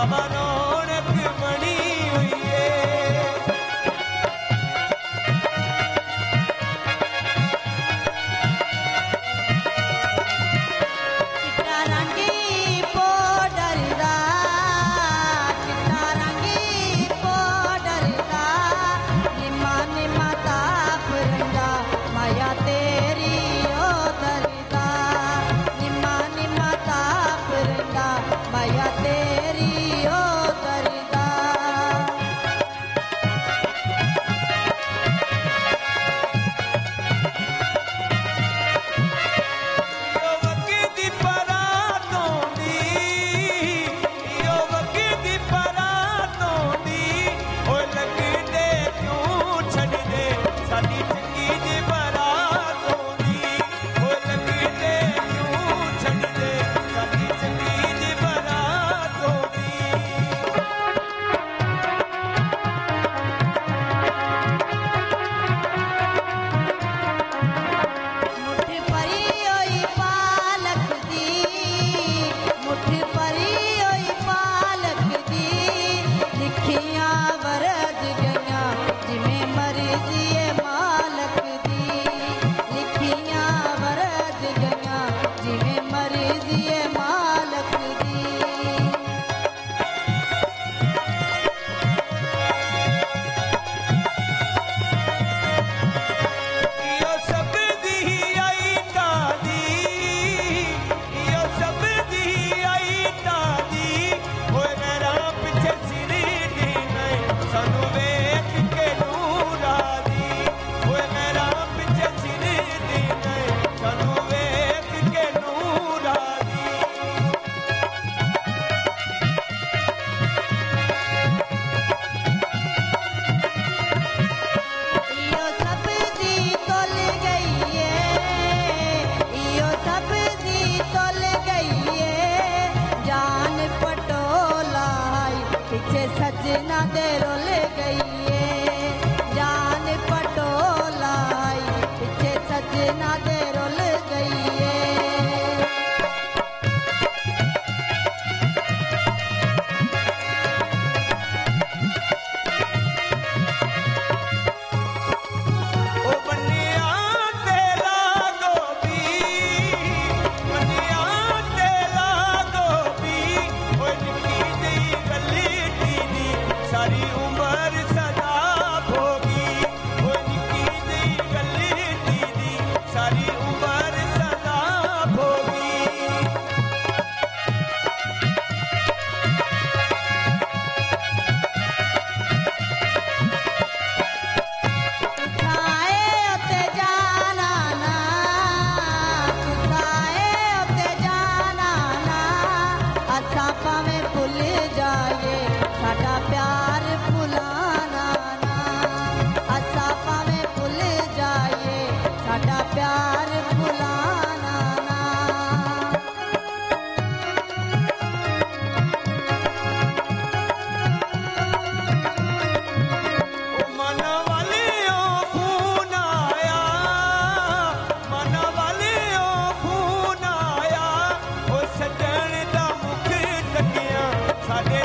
वावा रौनक बनी हुई है। चिट्टा रंगी पाउडर दा, चिट्टा रंगी पाउडर दा, निम्मा निम्मा ताप रंगा माया तेरी ओ दरदा, निम्मा निम्मा ताप रंगा माया तेरी ओ दरदा। यो वक्की परातों दी, यो वक्की परातों दी, ओ लगदे क्यों छड़ दे साडी चंगी जी बरातों दी, ओ लगदे क्यों छड़ दे साडी चंगी जी बरातों दी। मुट्ठी भरी होई पालक दी, मुट्ठी भरी होई पालक दी, लिखियां वरज गईयां जिवें मर्जी ए मालक दी, लिखियां वरज गईयां जिवें मर्जी ए मालक दी। यो सब्जी आई तादी, यो सब्जी आई तादी, ओए मेरा पिछे सिर देना सानू वेख के नूरा दी, ओए मेरा पिछे सिर देना सानू वेख के नूरा दी। इयो सब्जी तोल गई है, इयो सब्जी तोल गई है, जान पटोलाई पीछे सजना दे रोल गई है, जान पटोलाई पीछे सजना दे रोल गई है। ओ बनिया तेला गोभी, बनिया तेला गोभी, ओ निक्की जेही गली दी सारी उम्र सदा भोगी, ओ निक्की जेही गली दी सारी उम्र सदा भोगी। तुसाए उते जाना ना, तुसाए उते जाना ना, असा भावें भुल जाए साडा प्यार भुलाना ना, असा भावें भुल जाए साडा प्यार भुलाना ना। ओ मन वालियो खून आया, मन वालियो खून आया, ओ सजन दा मुख तकिया साडे